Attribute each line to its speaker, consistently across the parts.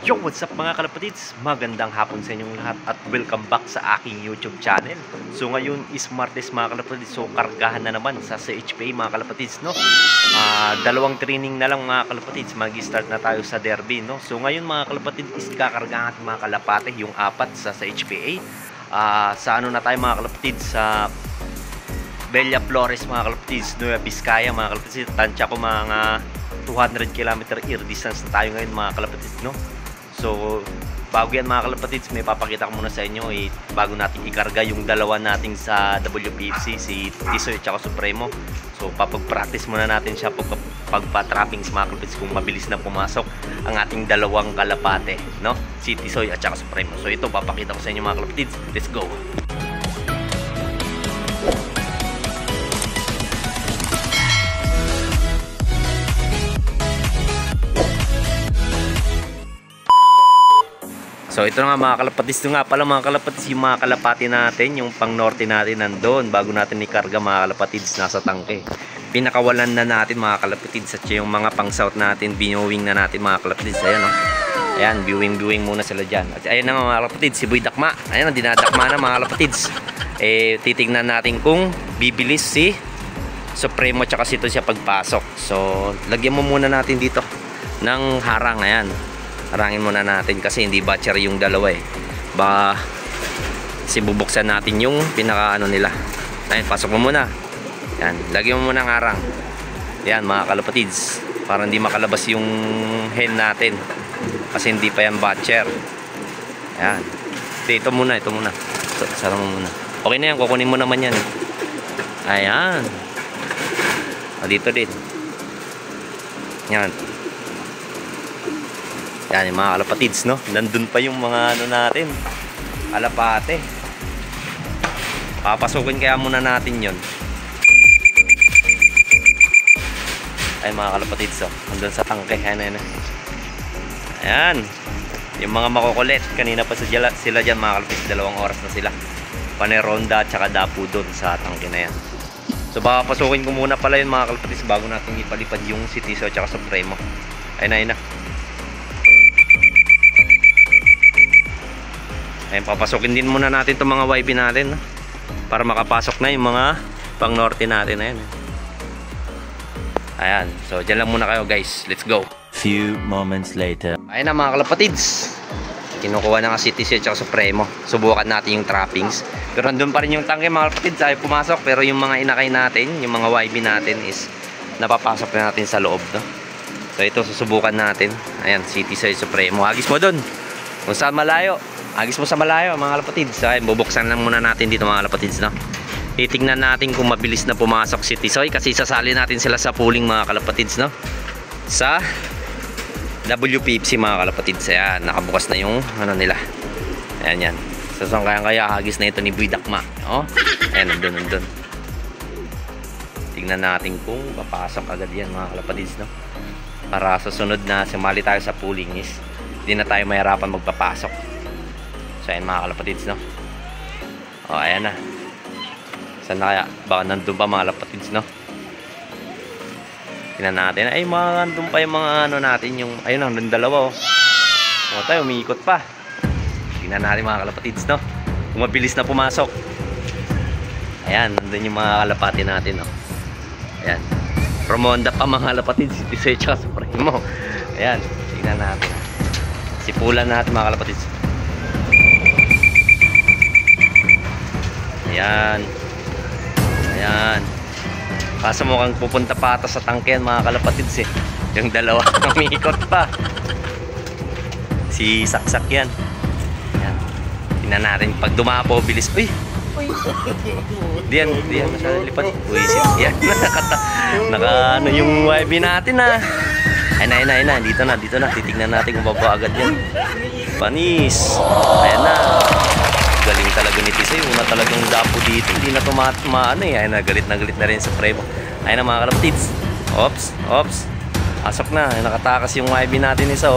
Speaker 1: Yo, what's up mga kalapatids? Magandang hapon sa inyong lahat at welcome back sa aking YouTube channel. So ngayon is Martes mga kalapatids. So kargahan na naman sa CHPA mga kalapatids, no? Dalawang training na lang mga kalapatids. Mag-start na tayo sa derby, no? So ngayon mga kalapatids is kakargahan natin mga kalapate yung apat sa CHPA. Sa ano na tayo mga kalapatids? Sa Bella Flores mga kalapatids, Nueva Vizcaya mga kalapatids. Tansya ko mga 200 km air distance na tayo ngayon mga kalapatids, no? So bago yan mga kalapatids, may papakita ko muna sa inyo bago natin ikarga yung dalawa nating sa WPFC, si Tisoy at saka Supremo. So papag-practice muna natin siya pagpa-trappings mga kalapatids kung mabilis na pumasok ang ating dalawang kalapate, no? Si Tisoy at saka Supremo. So ito papakita ko sa inyo mga kalapatids. Let's go! So ito nga mga kalapatids, ito nga pala mga kalapatids, yung mga kalapati natin, yung pang norte natin nandun bago natin ikarga mga kalapatids, nasa tangke. Pinakawalan na natin mga kalapatids, at yung mga pang south natin, binowing na natin mga kalapatids. Ayan, no? Ayan, viewing muna sila dyan. At ayan na mga kalapatids, si Boy Dakma. Ayan, dinadakma na mga kalapatids. Titignan natin kung bibilis si Supremo tsaka sito siya pagpasok. So lagyan mo muna natin dito ng harang. Ayan, harangin muna natin kasi hindi batcher yung dalawa baka bubuksan natin yung pinaka ano nila. Ayun, pasok mo muna. Yan, lagyan mo muna ng harang. Yan mga kalapatids, para hindi makalabas yung hen natin kasi hindi pa yan batcher. Yan, ito muna. Sara mo muna. Okay na yan, kukunin mo naman yan. Ayan, dito din. Yan. Yan yung mga kalapatids, no? Nandun pa yung mga ano natin, kalapate. Papasukin kaya muna natin yon. Ay mga kalapatids, oh. Nandun sa tangke. Ayan. Yung mga makukulit. Kanina pa sila dyan mga kalapatids. 2 oras na sila. Paneronda at saka dapu doon sa tangke na yan. So papasukin ko muna pala yun mga kalapatids bago natin ipalipad yung si Tiso at saka Supremo. Ayun na. Ayun, papasukin din muna natin itong mga YB natin, no? Para makapasok na yung mga pang norte natin. Ayan, so dyan lang muna kayo guys. Let's go.
Speaker 2: Few moments later.
Speaker 1: Ayun na mga kalapatids, kinukuha na nga si Tisoy at Supremo. Subukan natin yung trappings. Pero nandun pa rin yung tangke mga kalapatids, ay pumasok. Pero yung mga inakay natin, yung mga YB natin is napapasok na natin sa loob, no? So ito susubukan natin. Ayan, si Tisoy Supremo. Agis mo dun kung saan malayo. Agis mo sa malayo mga kalapatids. Ay, bubuksan lang muna natin dito mga kalapatids, no? Titignan natin kung mabilis na pumasok si Tisoy kasi sasali natin sila sa pooling mga kalapatids, no? Sa WPFC mga kalapatids. Ayan, nakabukas na yung ano nila. Ayan yan. So kaya hagis na ito ni Boy Dakma, no? Ayan, nandun. Tignan natin kung papasok agad yan mga kalapatids, no? Para sa sunod na sumali tayo sa pooling is hindi na tayo mahirapan magpapasok. So ayan mga kalapatids, no? O ayan na. Saan na kaya? Baka nandun pa mga kalapatids, no? Tingnan natin. Ay mga nandun pa yung mga ano natin, yung ayun ang dalawa, o tayo umiikot pa. Tingnan natin mga kalapatids, no? Kung mabilis na pumasok. Ayan, nandun yung mga kalapati natin, no? Ayan, promonda pa mga kalapatids. Tisoy tsaka Supremo. Ayan, tingnan natin. Sipulan natin mga kalapatids. Ayan. Kaso mukhang pupunta pa ata sa tangken mga kalapatids yung dalawa umiikot pa. Si Saksak yan. Ayan. Tingnan natin pag dumapo bilis. Uy. Diyan masyadong lipat. Uy, yan. Naka ano yung YB natin Ayun na. Dito na. Titignan natin kung baba agad yan. Panis. Ayan na. Galing talaga ni Tisoy. Una talagang dapo dito. Hindi na tumaano Ayun na, galit na rin sa Supremo. Ayun na mga kalapatids. Ops. Asok na. Nakatakas yung YB natin isa,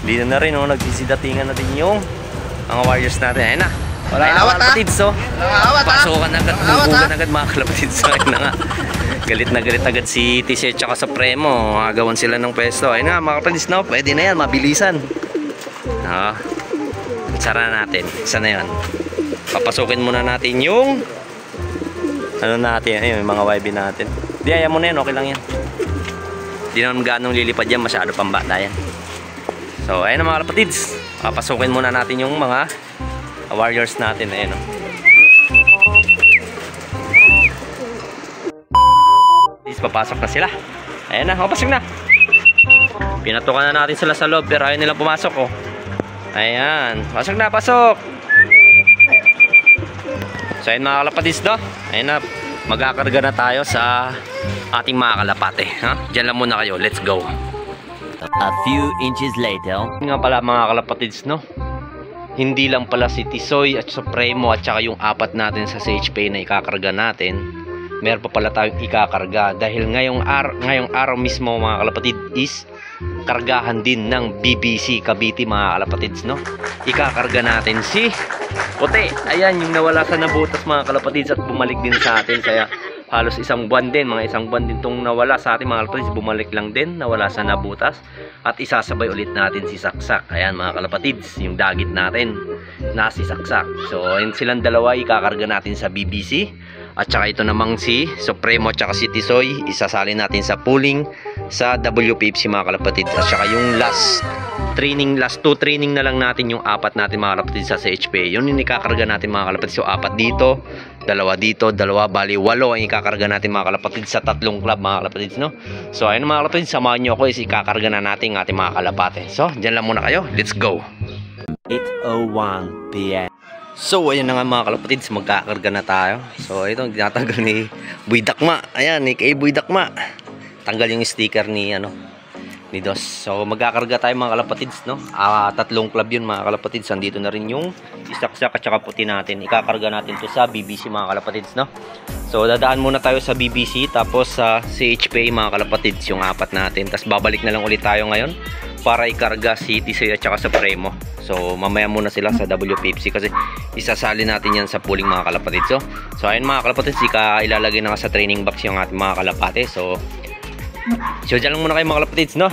Speaker 1: Hindi na rin, nagsisidatingan na din yung mga warriors natin. Ayun na. Wala na mga kalapatids, Pasukan agad. Bubugan agad mga kalapatids. Ayun na nga. Galit na galit agad si Tisoy at Supremo. Agawan sila ng pwesto. Ayun na mga kapatid, no? Pwede na yan, mabilisan. No? Sara natin. Isa na yan. Papasukin muna natin yung ano natin, ayun, yung mga YB natin. Di, ayaw mo na yan, okay lang yan. Di naman ganong lilipad yan, masyado pang bata yan. So, ayun na mga kalapatids. Papasukin muna natin yung mga warriors natin. Ayun, no? Papasok na sila. Ayan na, pasok na. Pinatukan na natin sila sa loob pero ayaw nilang pumasok, oh. Ayan, pasok na, pasok. So ayun mga kalapatids, no? Ayun na, magkakarga na tayo sa ating mga kalapate, ha? Diyan lang muna kayo, let's go.
Speaker 2: A few inches later.
Speaker 1: Nga pala mga kalapatids, no? Hindi lang pala si Tisoy at Supremo at saka yung apat natin sa CHP na ikakarga natin. Meron pa pala tayong ikakarga dahil ngayong araw mismo mga kalapatid is kargahan din ng BBC Cavite mga kalapatids, no? Ikakarga natin si Puti. Ayan yung nawala sa nabutas mga kalapatids at bumalik din sa atin. Kaya halos isang buwan din, mga isang buwan din tong nawala sa atin mga kalapatids. Bumalik lang din, nawala sa nabutas. At isasabay ulit natin si Saksak. Ayan mga kalapatids, yung dagit natin na si Saksak. So ayun silang dalawa ikakarga natin sa BBC. At saka ito namang si Supremo at saka si Tisoy, isasali natin sa pooling sa WPFC mga kalapatid. At saka yung last 2 training na lang natin yung apat natin mga kalapatid sa CHP. Yun yung ikakarga natin mga kalapatid. So apat dito, dalawa bali 8 ang ikakarga natin mga kalapatid sa 3 club mga kalapatid, no? So ayun mga kalapatid, samahan nyo ako is ikakarga na natin ang ating mga kalapate. So dyan lang muna kayo, let's go.
Speaker 2: 8:01 PM.
Speaker 1: So ayun na nga mga kalapatids, magkakarga na tayo. So ito ang tinatanggal ni Boy Dakma. Ayan, ni kay Boy Dakma. Tanggal yung sticker ni ni Dos. So magkakarga tayo mga kalapatids, no? 3 club yun mga kalapatids. Andito na rin yung Saksak at saka Puti natin. Ikakarga natin to sa BBC mga kalapatids, no? So dadaan muna tayo sa BBC tapos sa CHP mga kalapatids yung apat natin. Tapos babalik na lang ulit tayo ngayon para ikarga si Tisoy at saka Supremo. So mamaya muna sila sa WPFC kasi isasali natin yan sa pooling mga kalapatids. So ayun mga kalapatids, ilalagay na sa training box yung ating mga kalapate. So dyan lang muna kayo mga kalapatids, no?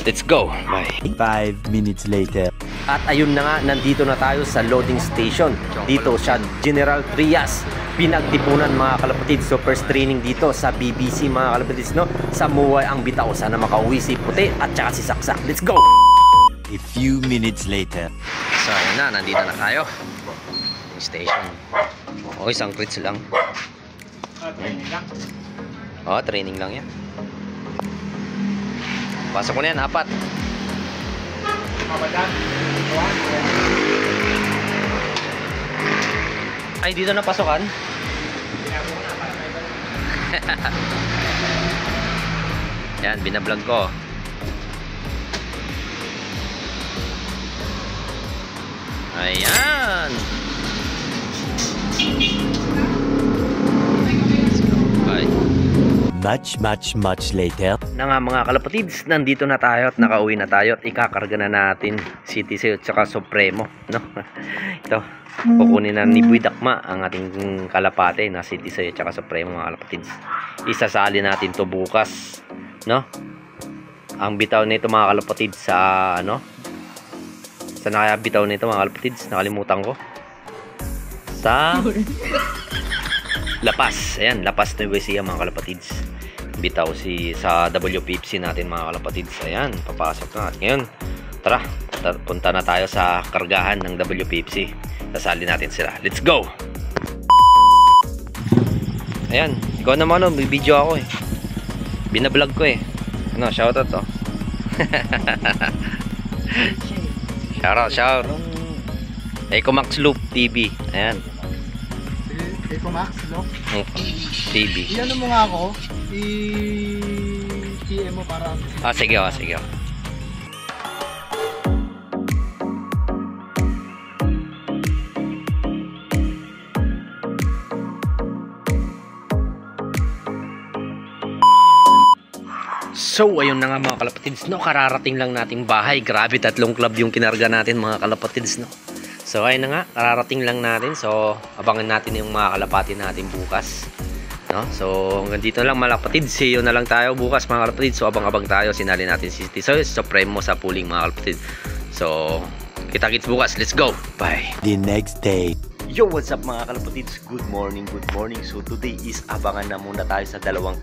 Speaker 1: Let's go. Bye.
Speaker 2: 5 minutes later.
Speaker 1: At ayun na nga, nandito na tayo sa loading station. Dito sa General Trias pinagtipunan mga kalapatids. So first training dito sa BBC mga kalapatids, no? Sa Muway ang bitaw. Sana makauwi si Puti at saka si Saksak. Let's go.
Speaker 2: A few minutes later.
Speaker 1: So ayun na, nandito na tayo. Station. O, isang crits lang. Training lang yan. Pasok ko na yan, 4. Ay, dito na pasokan? Yan, binablog ko. Ayan. Bye.
Speaker 2: Much later.
Speaker 1: Na nga mga kalapatids, nandito na tayo at nakauwi na tayo at ikakarga na natin si Tisoy at saka Supremo, no? Ito, kukunin na ni Boy Dakma ang ating kalapate na si Tisoy at saka Supremo mga kalapatids. Isasali natin to bukas, no? Ang bitaw nito mga kalapatids sa sa nakabitaw nito mga kalapatids, nakalimutan ko. Sa Lapas. Ayan, Lapas Nueva Ecija mga kalapatids. Bitaw sa WPFC natin mga kalapatids. Ayan, papasok na. At ngayon, tara, punta na tayo sa kargahan ng WPFC. Sasali natin sila. Let's go! Ayan, ikaw naman may video ako eh. Binablog ko eh. Shoutout to. Shout. Ecomax Loop TV. Ayan.
Speaker 3: Ecomax Loop
Speaker 1: TV.
Speaker 3: Iyan mo nga ako. I-PM mo para.
Speaker 1: Sige. So ayun na nga mga kalapatids, no? Kararating lang nating bahay. Grabe, 3 club yung kinarga natin mga kalapatids, no? So ayun na nga, kararating lang natin. So abangan natin yung mga kalapati natin bukas, no? So hanggang dito lang mga kalapatids. See you na lang tayo bukas mga kalapatids. So abang-abang tayo, sinali natin si Tisoy Supremo sa pooling mga kalapatids. So, kita-kits bukas. Let's go. Bye.
Speaker 2: The next day.
Speaker 1: Yo, what's up mga kalapatids? Good morning, good morning. So today is abangan na muna tayo sa dalawang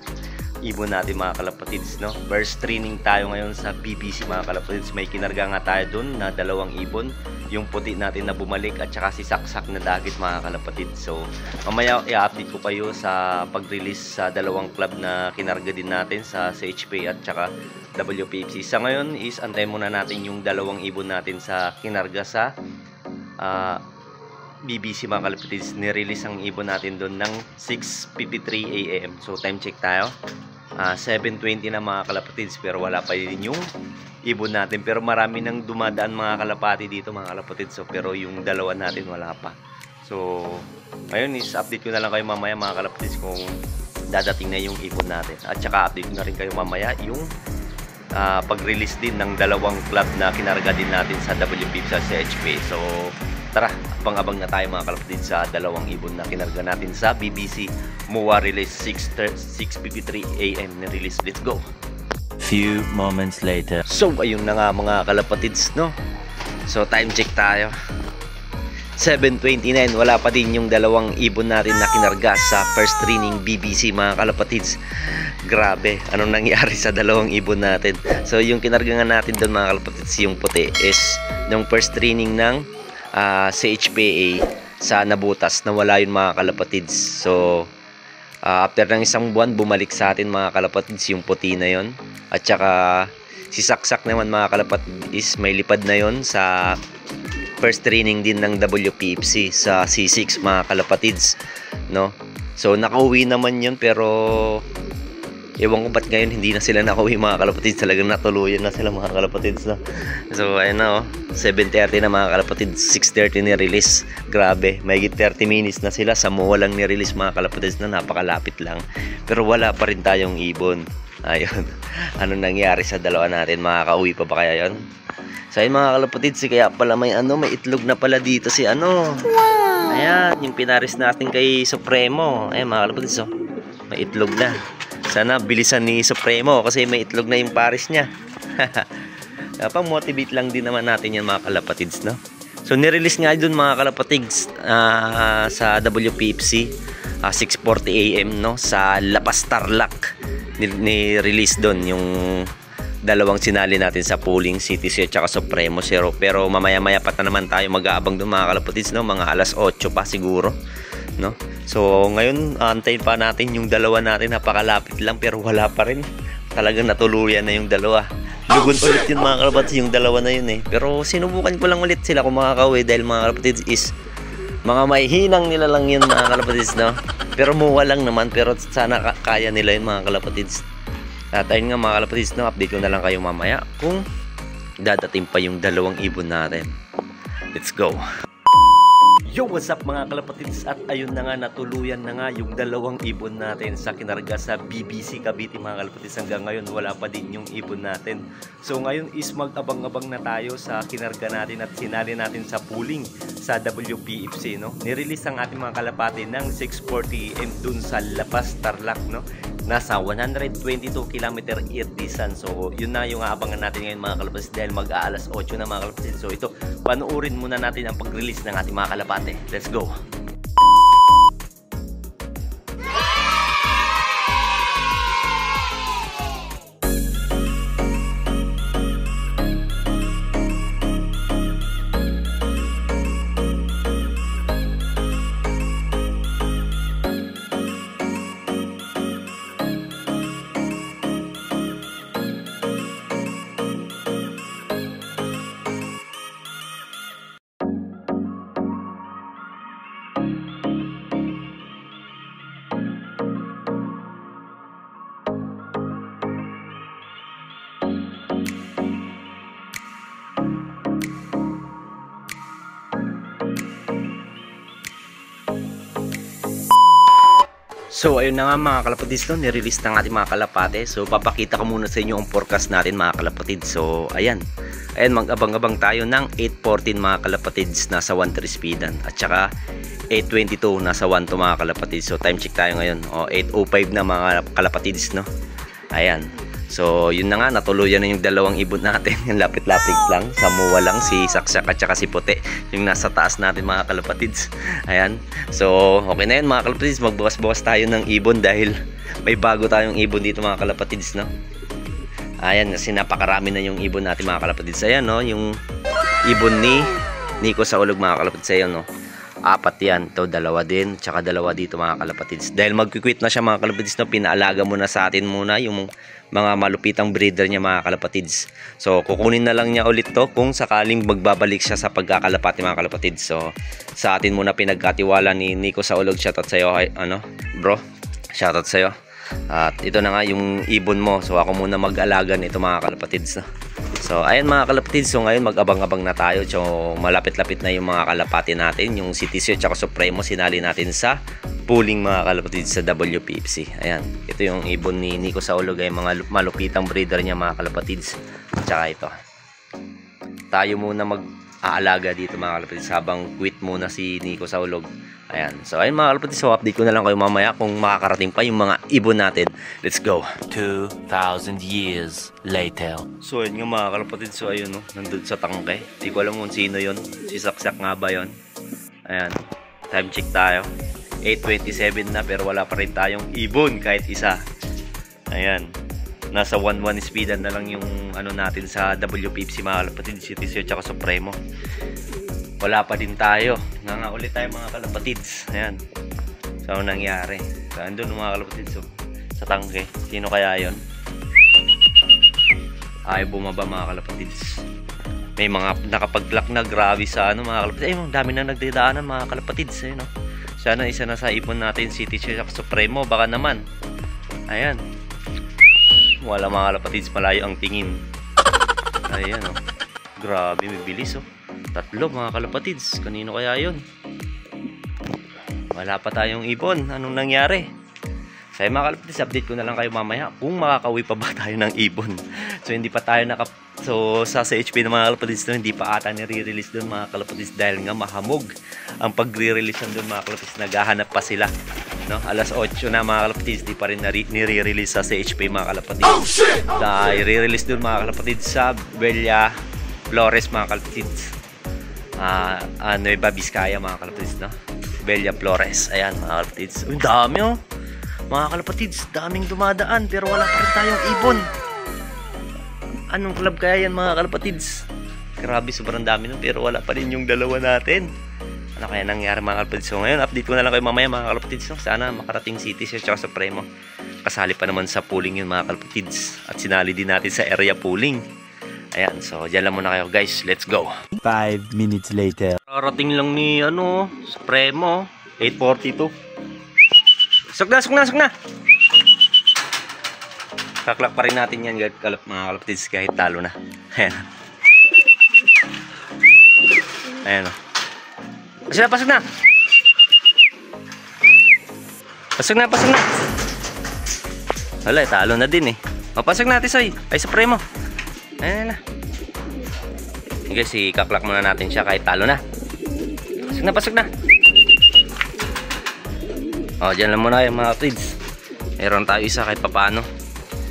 Speaker 1: ibon natin mga kalapatids, no? First training tayo ngayon sa BBC mga kalapatids. May kinarga nga tayo dun na dalawang ibon, yung puti natin na bumalik at saka si saksak na dagit mga kalapatids. So mamaya i-update ko kayo sa pag-release sa dalawang club na kinarga din natin sa CHP at saka WPFC. Sa ngayon is antayin muna natin yung dalawang ibon natin sa kinarga sa BBC mga kalapatids. Nirelease ang ibon natin doon ng 6:53 AM. So time check tayo, 7:20 na mga kalapatids, pero wala pa din yung ibon natin. Pero marami nang dumadaan mga kalapati dito mga kalapatids. So pero yung dalawa natin wala pa. So ngayon is update ko na lang kayo mamaya mga kalapatids kung dadating na yung ibon natin. At saka update ko na rin kayo mamaya yung pag-release din ng dalawang club na kinarga din natin sa WPF sa CHP. So tara, abang-abang na tayo mga kalapatid sa dalawang ibon na kinarga natin sa BBC MOA release 6:53 AM na release. Let's go.
Speaker 2: Few moments later.
Speaker 1: So ayun na nga mga kalapatids, no? So time check tayo, 7:29. Wala pa din yung dalawang ibon natin na kinarga sa first training BBC mga kalapatids. Grabe, anong nangyari sa dalawang ibon natin? So yung kinarga nga natin doon mga kalapatids, yung puti is yung first training ng CHPA sa Nabutas, nawala yun mga kalapatids. So after ng isang buwan bumalik sa atin mga kalapatids yung puti na yon. At saka si saksak naman mga kalapatids, may lipad na yon sa first training din ng WPFC sa C6 mga kalapatids, no? So nakauwi naman yun, pero ewan ko ba't ngayon hindi na sila nakauwi mga kalapatids. Talagang natuluyan na sila mga kalapatids, no? So ayun na, 7:30 na mga kalapatids, 6:30 ni release. Grabe, may 30 minutes na sila sa MOA lang ni release mga kalapatids, na napakalapit lang. Pero wala pa rin tayong ibon. Ayun, ano nangyari sa dalawa natin? Makakauwi pa ba kaya yun? So ayun mga kalapatids, kaya pala may itlog na pala dito si Wow! Ayan, yung pinaris natin kay Supremo. Ayan mga kalapatids, oh, may itlog na. Sana bilisan ni Supremo kasi may itlog na yung pares niya. Pang-motivate lang din naman natin yan mga kalapatids, no? So nirelease nga dun mga kalapatids sa WPFC 6:40 AM, no? Sa Lapas Tarlac ni-release dun yung dalawang sinali natin sa Pooling CTC at saka Supremo 0. Pero mamaya-maya pa naman tayo mag-aabang dun mga kalapatids, no? Mga alas 8 pa siguro, no? So ngayon antayin pa natin yung dalawa natin. Napakalapit lang pero wala pa rin. Talagang natuluyan na yung dalawa. Lugon ulit yun mga kalapatids, yung dalawa na yun eh. Pero sinubukan ko lang ulit sila kung makakauwi, dahil mga kalapatids is mga mahihinang nila lang yun mga kalapatids, no? Pero muwa lang naman, pero sana kaya nila yun mga kalapatids. At ayun nga mga kalapatids, no? Update ko na lang kayo mamaya kung dadating pa yung dalawang ibon natin. Let's go. Yo, what's up mga kalapatids? At ayun na nga, natuluyan na nga yung dalawang ibon natin sa kinarga sa BBC Cavite mga kalapatids. Hanggang ngayon wala pa din yung ibon natin. So ngayon is mag-abang-abang na tayo sa kinarga natin at sinali natin sa pooling sa WPFC, no? Nirelease ang ating mga kalapati ng 6:40 AM dun sa Lapas Tarlac, no? Nasa 122 km air distance. So yun na yung aabangan natin ngayon mga kalapatids, dahil mag-aalas 8 na mga kalapatids. So ito, panoorin muna natin ang pag-release ng ating mga kalapate. Let's go. So ayun na nga mga kalapatids, no, nirelease ng ating mga kalapate. So papakita ko muna sa inyo ang forecast natin mga kalapatids. So ayan, mag-abang-abang tayo ng 8:14 mga kalapatids, nasa 1.3 speedan. At saka 8:22 nasa 1 to mga kalapatids. So time check tayo ngayon, 8:05 na mga kalapatids, no. Ayan, So, yun na nga, natuluyan na yung dalawang ibon natin. Yung lapit-lapit lang, samuwa lang, si Saksak at saka si Puti. Yung nasa taas natin mga kalapatids. Ayan. So, okay na yun mga kalapatids. Magbukas-bukas tayo ng ibon dahil may bago tayong ibon dito mga kalapatids, no? Ayan, kasi napakarami na yung ibon natin mga kalapatids. Ayan, no? Yung ibon ni Nico sa ulog mga kalapatids. Ayan, no? 4 yan. Ito, 2 din. Tsaka 2 dito mga kalapatids. Dahil mag-quit na siya mga kalapatids, no? Pinaalaga muna sa atin muna yung mga malupitang breeder niya mga kalapatids. So kukunin na lang niya ulit to kung sakaling magbabalik siya sa pagkakalapati mga kalapatids. So sa atin muna pinagkatiwala ni Nico sa ulog. Shoutout sa iyo, bro. Shoutout sa iyo. At ito na nga yung ibon mo. So ako muna mag-alaga nito mga kalapatids, no? So ayan mga kalapatids, so ngayon mag-abang-abang na tayo. So malapit-lapit na yung mga kalapati natin. Yung CTC at saka Supremo sinali natin sa pooling mga kalapatids sa WPFC. Ayan, ito yung ibon ni Nico sa ulog, ay mga malupitang breeder niya mga kalapatids. Tsaka ito, tayo muna mag-aalaga dito mga kalapatids habang quit muna si Nico sa ulog. Ayan, so ayun mga kalapatids, so update ko na lang kayo mamaya kung makakarating pa yung mga ibon natin. Let's go.
Speaker 2: 2,000 years later.
Speaker 1: So ayun nga mga kalapatids, so ayun, no, nandun sa tangke. Di ko alam kung sino yun, si Saksak nga ba yun. Ayan, time check tayo, 8:27 na, pero wala pa rin tayong ibon kahit isa. Ayan, nasa 1-1 speedan na lang yung ano natin sa WPFC mga kalapatids, CTC at saka Supremo. Wala pa din tayo, ulit tayo mga kalapatids. Ayan, so nangyari, so andun mga kalapatids, so, sa tangke. Sino kaya yun? Ay bumaba mga kalapatids. May mga nakapag-block na, grabe sa ano mga kalapatids. Ay, dami na nagdadaanan mga kalapatids, no? Sana isa na sa ipon natin, City Check Supremo, baka naman. Ayan, wala mga kalapatids, malayo ang tingin. Ayan, oh, grabe, may bilis, oh. 3 mga kalapatids, kanino kaya yun? Wala pa tayong ibon, anong nangyari? So mga kalapatids, update ko na lang kayo mamaya kung makakauwi pa ba tayo ng ibon. So hindi pa tayo so sa CHP ng mga kalapatids doon, hindi pa ata nire-release doon mga kalapatids dahil nga mahamog ang pagre-release doon mga kalapatids. Naghahanap pa sila, no? Alas 8 na mga kalapatids, di pa rin nire-release sa CHP mga kalapatids. Oh shit! Dahil re-release doon mga kalapatids sa Bella Flores mga kalapatids. Nueva Vizcaya mga kalapatids, no? Bella Flores. Ayan mga kalapatids. Uy, dami, oh. Mga kalapatids, daming dumadaan pero wala pa rin tayong ibon. Anong club kaya yan mga kalapatids? Grabe, sobrang dami nun pero wala pa rin yung dalawa natin. Ano kaya nangyari mga kalapatids? So ngayon, update ko na lang kayo mamaya mga kalapatids, no? Sana makarating City at saka Supremo. Kasali pa naman sa pooling yun mga kalapatids. At sinali din natin sa area pooling. Ayan, so dyan lang muna kayo guys. Let's go.
Speaker 2: 5 minutes later.
Speaker 1: Karating lang ni Supremo, 8:42. Sok na. Kaklak pa rin natin yan mga kalapatids kahit talo na. Ayan. Ayan, o. Pasok na. Wala, talo na din eh. O, pasok na Tisoy. Ay, Supremo. Ayan na. Okay, si kaklak muna natin siya kahit talo na. Pasok na. O, dyan lang muna yung mga kalapatids. Meron tayo isa kahit papano.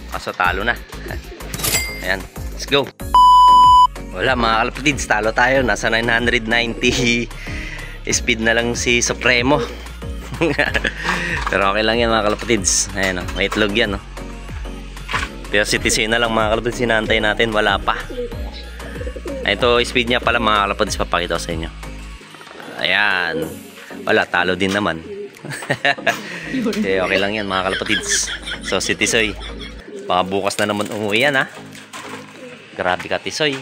Speaker 1: Kaso talo na. Ayan, let's go. Wala mga kalapatids, talo tayo. Nasa 990 speed na lang si Supremo. Pero okay lang yan mga kalapatids. Ayan, oh, may itlog yan, oh. Pero CTC na lang mga kalapatids, sinantay natin, wala pa. Ito speed niya pala mga kalapatids, papakita ko sa inyo. Ayan, wala, talo din naman. Okay lang yan mga kalapatids. So si Tisoy, baka bukas na naman umuwi yan, ha. Grabe ka Tisoy,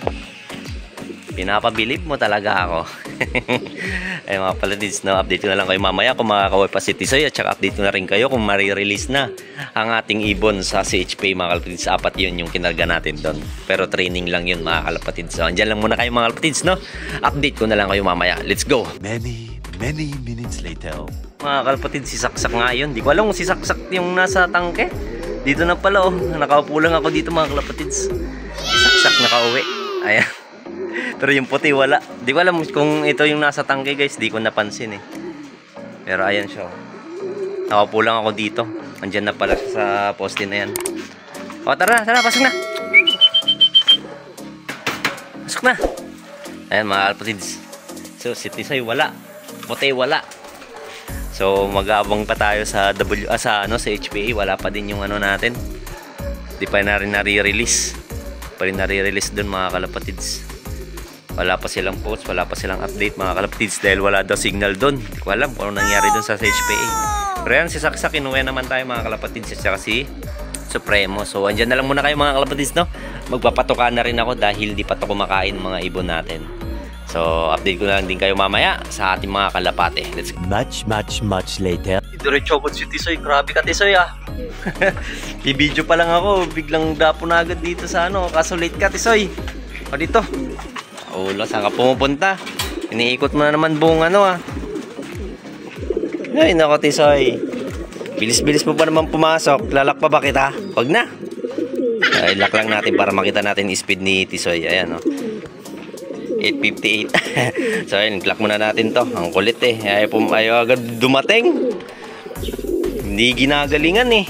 Speaker 1: pinapabilib mo talaga ako. Ay mga kalapatids, no, update ko na lang kayo mamaya kung makakauwi pa si Tisoy. At saka update ko na rin kayo kung marirelease na ang ating ibon sa CHP mga kalapatids. 4 yun yung kinarga natin doon, pero training lang yun mga kalapatids. So andyan lang muna kayo mga kalapatids, no. Update ko na lang kayo mamaya. Let's go.
Speaker 2: Many minutes later.
Speaker 1: Mga kalapatids, si Saksak nga yun. Di ko alam kung si Saksak yung nasa tangke. Dito na pala, oh. Nakaupo lang ako dito mga kalapatids. Si Saksak nakauwi. Ayan. Pero yung puti wala. Di ko alam kung ito yung nasa tangke guys. Di ko napansin eh. Pero ayan siya. Nakaupo lang ako dito. Andyan na pala sa poste na yan. O, tara, pasok na. Pasok na. Ayan, mga kalapatids. So, si Tisoy wala. Puti wala. So, mag-aabang pa tayo sa sa HPA. Wala pa din yung ano natin. Di pa na rin nare-release. Pa rin nare-release dun, mga kalapatids. Wala pa silang post, wala pa silang update, mga kalapatids, dahil wala daw signal dun. Hindi ko alam kung ano nangyari dun sa HPA. Pero yan, si Saksa, kinuha naman tayo, mga kalapatids, at saka si Supremo. So, andyan na lang muna kayo, mga kalapatids, no? Magpapatuka na rin ako dahil di pa to kumakain mga ibon natin. So, update ko na lang din kayo mamaya sa ating mga kalapate. Let's go.
Speaker 2: Much later.
Speaker 1: Diretso ko si Tisoy. Grabe ka, Tisoy, ah. I-video pa lang ako. Biglang dapo na agad dito sa ano. Kaso late ka, Tisoy. O, dito. Ulo, saan ka pumupunta? Iniikot mo na naman buong ano, ah. Ay, nako, Tisoy. Bilis-bilis mo pa naman pumasok. Lalak pa ba kita? Huwag na. Ay, lock lang natin para makita natin yung speed ni Tisoy. Ayan, oh. 8:58. So, ayun, clock muna natin to. Ang kulit eh. Ayaw agad dumating. Hindi ginagalingan eh.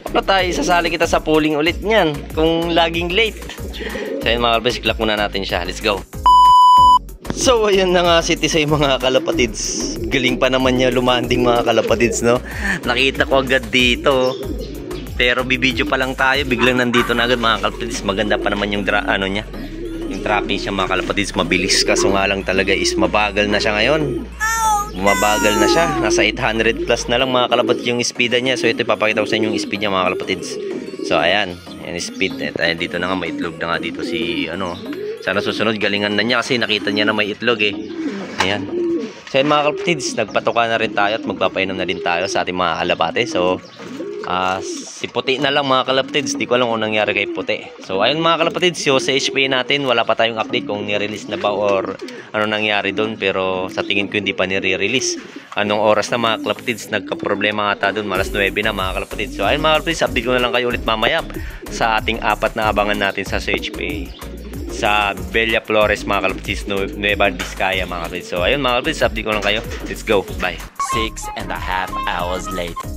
Speaker 1: Paano tayo sasali kita sa pooling ulit niyan kung laging late? So, ayun, mga kalapatids, clock muna natin siya. Let's go. So, ayun na nga si Tisoy, mga kalapatids. Galing pa naman niya lumanding, mga kalapatids, no? Nakita ko agad dito. Pero bibidyo pa lang tayo. Biglang nandito na agad, mga kalapatids. Maganda pa naman yung ano niya. Yung tracking siya, mga kalapatids, mabilis. Kaso nga lang talaga is mabagal na siya ngayon. Bumabagal na siya. Nasa 800 plus na lang, mga kalapatids, yung speed niya. So, ito ipapakita ko sa inyo yung speed niya, mga kalapatids. So, ayan. Ayan yung speed. Ayan, dito na nga, may itlog na nga dito si, ano. Sana susunod, galingan na niya kasi nakita niya na may itlog eh. Ayan. So yun, mga kalapatids, nagpatuka na rin tayo at magpapainom na din tayo sa ating mga kalapate. So, si Puti na lang, mga kalapatids. Di ko alam kung nangyari kay Puti. So, ayun, mga kalapatids, so, sa HPA natin, wala pa tayong update kung nirelease na ba or ano nangyari doon. Pero sa tingin ko hindi pa nire-release. Anong oras na, mga kalapatids? Nagka-problema ata doon. Malas 9 na, mga kalapatids. So, ayun, mga kalapatids, update ko na lang kayo ulit mamaya sa ating apat na abangan natin sa HPA. Sa Bella Flores, mga kalapatids, Nueva Vizcaya, mga kalapatids. So, ayun, mga kalapatids, update ko lang kayo. Let's go. Bye.
Speaker 2: 6.5 hours later.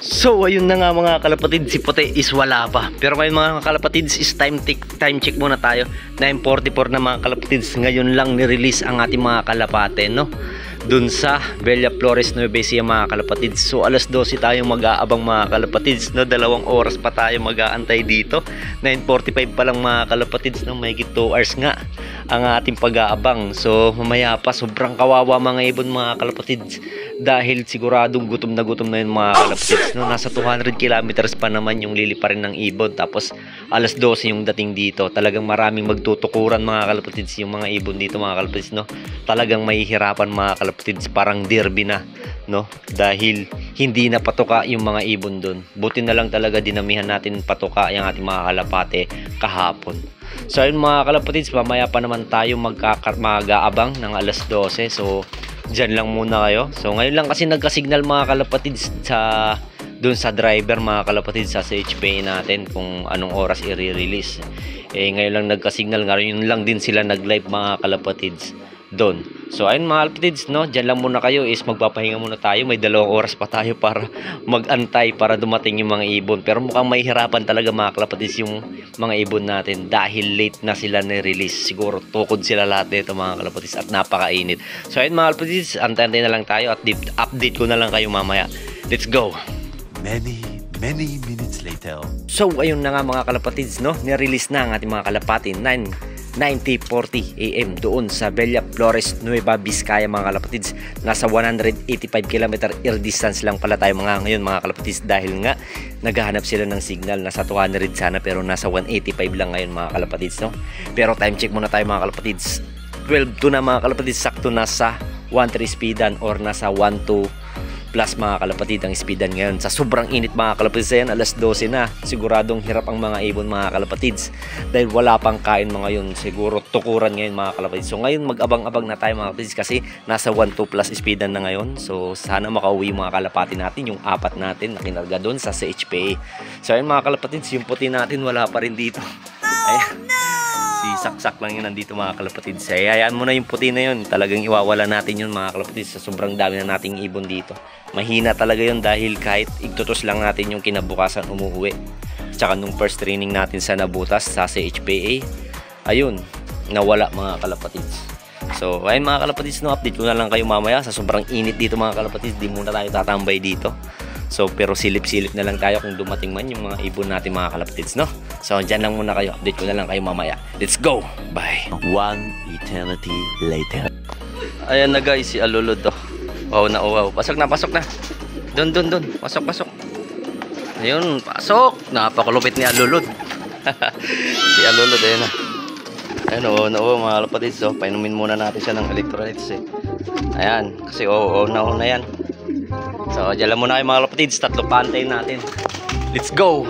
Speaker 1: So, ayun na nga, mga kalapatids, si Puti is wala pa. Pero ngayon, mga kalapatids, is time check muna tayo. 9:44 na, mga kalapatids. Ngayon lang ni-release ang ating mga kalapate, no? Dun sa Bella Flores, Nueva Ecija, mga kalapatids. So, alas 12 tayo mag-aabang, mga kalapatids, no? 2 oras pa tayo mag-aantay dito. 9:45 pa lang, mga kalapatids, no? May 2 hours nga ang ating pag-aabang. So, mamaya pa, sobrang kawawa, mga ibon, mga kalapatids. Dahil siguradong gutom na yun, mga kalapatids, no? Nasa 200 kilometers pa naman yung liliparin ng ibon. Tapos, alas 12 yung dating dito. Talagang maraming magtutukuran, mga kalapatids, yung mga ibon dito, mga kalapatids, no? Talagang mahihirapan, mga kalapatids, parang derby na, no? Dahil hindi na patuka yung mga ibon doon. Buti na lang talaga dinamihan natin patuka yung ating mga kalapate kahapon. So ayun, mga kalapatids, mamaya pa naman tayo mag-aabang ng alas 12. So dyan lang muna kayo. So ngayon lang kasi nagka-signal, mga kalapatids, doon sa driver, mga kalapatids, sa HPA natin kung anong oras i-release. Ngayon lang nagka-signal, ngayon lang din sila nag-live, mga kalapatids, doon. So ayun, mga kalapatids, no, dyan lang muna kayo, is magpapahinga muna tayo. May 2 oras pa tayo para mag-antay para dumating yung mga ibon. Pero mukhang mahihirapan talaga, mga kalapatids, yung mga ibon natin dahil late na sila na-release. Siguro tukod sila lahat dito, mga kalapatids, at napakainit. So ayun, mga kalapatids, antay na lang tayo at update ko na lang kayo mamaya. Let's go.
Speaker 2: Many minutes later.
Speaker 1: So ayun na nga, mga kalapatids, no, ni-release na ang ating mga kalapati. 9:40 AM doon sa Bella Flores, Nueva Vizcaya, mga kalapatids. Nasa 185 km air distance lang pala tayo ngayon, mga kalapatids, dahil nga naghahanap sila ng signal. Nasa 200 sana pero nasa 185 lang ngayon, mga kalapatids, no? Pero time check muna tayo, mga kalapatids. 12 na, mga kalapatids, sakto nasa 1.3 speedan or nasa 1.2 plus, mga kalapatid, ang speedan ngayon. Sa sobrang init, mga kalapatids, yan, alas 12 na. Siguradong hirap ang mga ibon, mga kalapatids, dahil wala pang kain mga yun. Siguro tukuran ngayon, mga kalapatids. So ngayon, mag-abang-abang na tayo, mga kalapatids, kasi nasa 1.2 plus speedan na ngayon. So sana makauwi mga kalapati natin, yung 4 natin na kinarga doon sa HPA. So ayun, mga kalapatids, yung puti natin wala pa rin dito. Ayan. Si Saksak lang yun nandito, mga kalapatids. Hayaan mo na yung puti na yun. Talagang iwawala natin yun, mga kalapatids, sa sobrang dami na nating ibon dito. Mahina talaga yun dahil kahit igtutos lang natin yung kinabukasan umuwi. tsaka nung first training natin sa Nabutas sa CHPA, ayun, nawala mga kalapatids. So ayun mga kalapatids, no, update ko na lang kayo mamaya. Sa sobrang init dito mga kalapatids, di muna tayo tatambay dito. So pero silip-silip na lang tayo kung dumating man yung mga ibon natin mga kalapatids, no. So dyan lang muna kayo, update ko na lang kayo mamaya. Let's go, bye.
Speaker 2: One eternity later.
Speaker 1: Ayan na guys, si Alulod to. Wow na, wow. Pasok na, pasok na. Dun. Pasok, pasok. Ayun, pasok. Napakulupit ni Alulod. Si Alulod, ayun na. Ayun, oo na, mga kalapatids. So, painumin muna natin siya ng electrolytes eh. Ayan, kasi oo na yan. So, dyan lang muna kayo mga kalapatids. 3 paantayin natin. Let's go!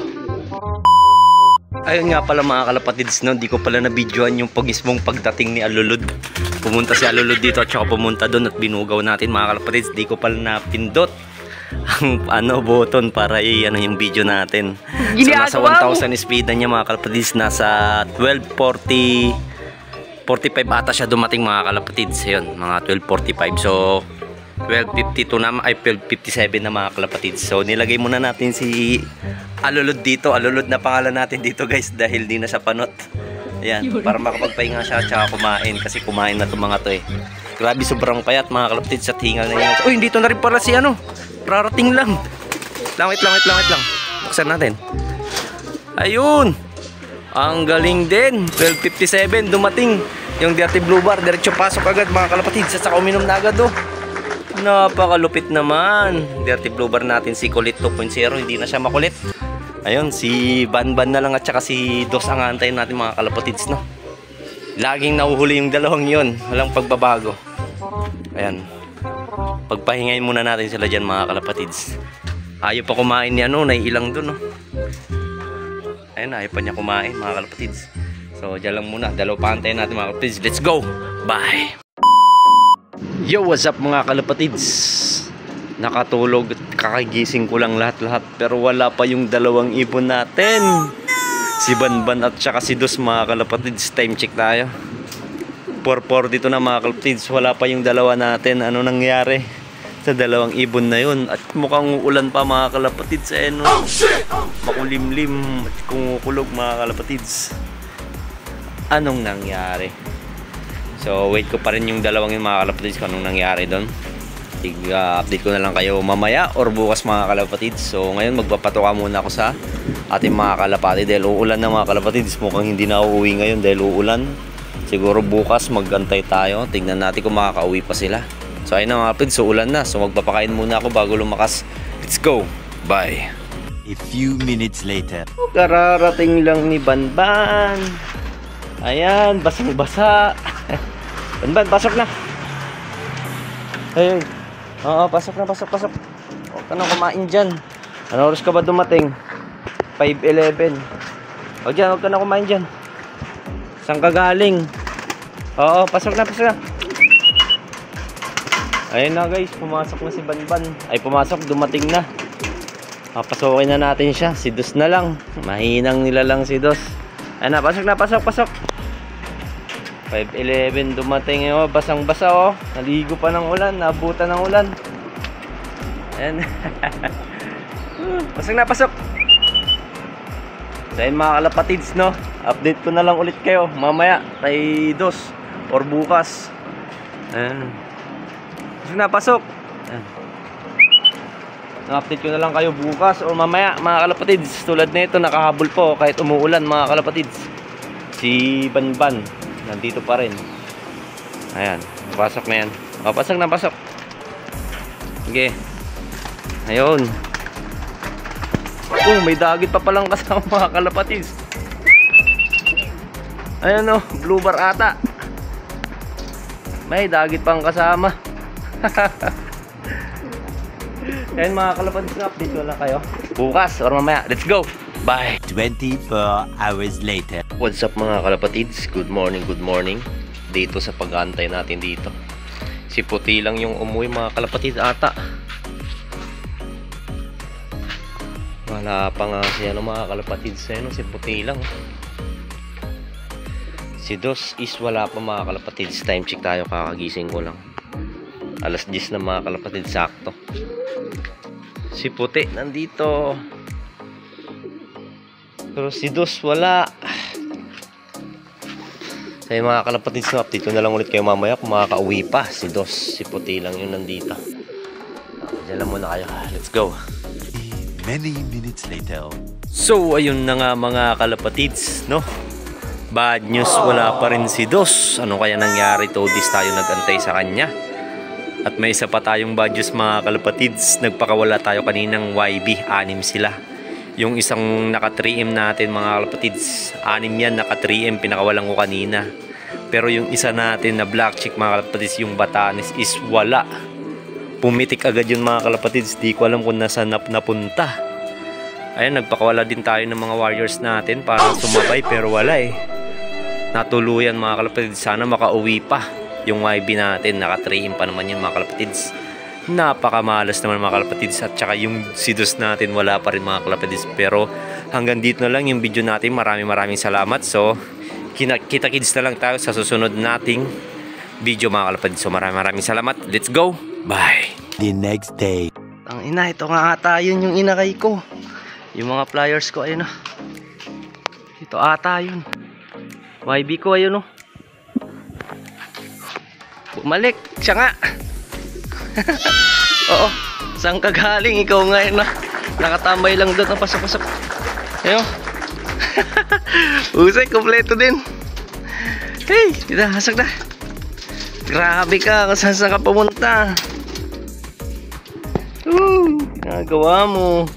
Speaker 1: Ayun nga pala mga kalapatids, no, di ko pala na-videoan yung pagismong pagdating ni Alulod. Pumunta si Alulod dito at saka pumunta doon at binugaw natin mga kalapatids. Di ko pala napindot ang button para yung video natin. So nasa 1,000 speed na niya mga kalapatids. Nasa 12:45 ata siya dumating mga kalapatids. Ayun, mga 12:45. So 12:52 na, ay 12:57 na mga kalapatids. So nilagay muna natin si Alulod dito. Alulod na pangalan natin dito guys dahil di na siya panot. Ayan, para makapagpahinga siya tsaka kumain kasi kumain na itong mga to eh. Grabe, sobrang payat mga kalapatids at hingal na yan. Uy, dito na rin pala si rarating lang. Wait lang. Buksan natin. Ayun, ang galing din. 12:57 dumating yung Dirty Blue Bar. Diretso pasok agad mga kalapatids at saka uminom na agad oh. Napakalupit naman. Dirty Blue Bar natin si Kulit 2.0, hindi na siya makulit. Ayun, si Banban na lang at saka si Dos ang antayin natin mga kalapatids, no. Laging nahuhuli yung dalawang yun. Walang pagbabago. Ayan. Pagpahingayin muna natin sila dyan mga kalapatids. Ayaw pa kumain ni naiilang dun, no. Ayun, ayaw pa niya kumain mga kalapatids. So, dyan lang muna. 2 pa antayin natin mga kalapatids. Let's go! Bye! Yo, what's up mga kalapatids? Nakatulog at kakagising ko lang lahat-lahat pero wala pa yung dalawang ibon natin. Si Banban at saka si Dos mga kalapatids. Time check tayo. 4:4 dito na mga kalapatids. Wala pa yung dalawa natin. Ano nangyari sa dalawang ibon na yun? At mukhang uulan pa mga kalapatids. No? Makulimlim at kumukulog mga kalapatids. Anong nangyari? So wait ko pa rin yung dalawang yung mga kalapatids kung anong nangyari doon. Update ko na lang kayo mamaya or bukas mga kalapatids. So ngayon magpapatoka muna ako sa ating mga kalapati dahil uulan na mga kalapatids. Mukhang hindi na uuwi ngayon dahil uulan. Siguro bukas magantay tayo. Tingnan natin kung makakauwi pa sila. So ayun na mga kalapatids, so ulan na. So magpapakain muna ako bago lumakas. Let's go! Bye!
Speaker 2: A few minutes later.
Speaker 1: Kararating lang ni Banban. Ayan, basang-basa. Banban, pasok na. Ayun. Oo, pasok na. Huwag ka na kumain dyan. Ano oras ka ba dumating? 5:11. Huwag ka na kumain dyan. Saan ka galing? Oo, pasok na. Ayun na guys, pumasok na si Banban. Ay, dumating na. Papasokin na natin siya. Si Dos na lang. Mahinang nila lang si Dos. Ayun na, pasok. 5:11 dumating yun, basang-basa oh. Naligo pa ng ulan, nabutan ng ulan. Ayan. Pasok. So ayun mga kalapatids, no. Update ko na lang ulit kayo mamaya kay Dos or bukas. Ayan. Pasok. Ayan. Update ko na lang kayo bukas o mamaya mga kalapatids. Tulad nito nakahabol po kahit umuulan mga kalapatids. Si Banban nandito pa rin. Ayan, pasok na yan. O, pasok. Sige. Ayun. Oh, may dagit pa palang kasama mga kalapatids. Ayan o, Blue Bar ata. May dagit pang kasama. Ayan mga kalapatids, update ko lang kayo bukas or mamaya. Let's go! Bye!
Speaker 2: 24 hours later.
Speaker 1: What's up mga kalapatids? Good morning. Dito sa pag-aantay natin dito. Si Puti lang yung umuwi mga kalapatids ata. Wala pa nga siya mga kalapatids. Si Puti lang. Si Dos is wala pa mga kalapatids. Time check tayo, kakagising ko lang. Alas 10 na mga kalapatids sakto. Si Puti nandito. Pero si Dos wala. Sa mga kalapatids na update ko na lang ulit kayo mamaya kung makakauwi pa. Si Dos, si Puti lang yun nandito. Diyan lang muna kayo. Let's go.
Speaker 2: Many minutes later.
Speaker 1: So, ayun na nga mga kalapatids, no? Bad news, wala pa rin si Dos. Ano kaya nangyari? Todis tayo nagantay sa kanya. At may isa pa tayong bad news mga kalapatids. Nagpakawala tayo kaninang YB, 6 sila. Yung isang naka 3M natin mga kalapatids, 6 yan, naka 3M, pinakawalan ko kanina. Pero yung isa natin na black chick mga kalapatids, yung Batanes is wala. Pumitik agad yun mga kalapatids, di ko alam kung nasaan napunta. Ayan, nagpakawala din tayo ng mga warriors natin para sumabay pero wala eh. Natuluyan mga kalapatids, sana makauwi pa. Yung YB natin, naka 3M pa naman yun mga kalapatids. Napakamalas naman mga kalapatids. At saka yung sidos natin wala pa rin mga kalapatids. Pero hanggang dito na lang yung video natin. Maraming salamat. So kita-kits na lang tayo sa susunod nating video mga kalapatids. So maraming salamat. Let's go. Bye.
Speaker 2: The next day.
Speaker 1: Ang ina, ito nga ata yun yung inakay ko. Yung mga flyers ko, ayun o. Ito ata yun. YB ko, ayun o. Bumalik, siya nga. Oo, saan ka galing? Ikaw nga yun na. Nakatambay lang doon, pasok. Ayun. Usay, kompleto din. Hey, dito, hasag na. Grabe ka, saan ka pumunta? Ginagawa mo.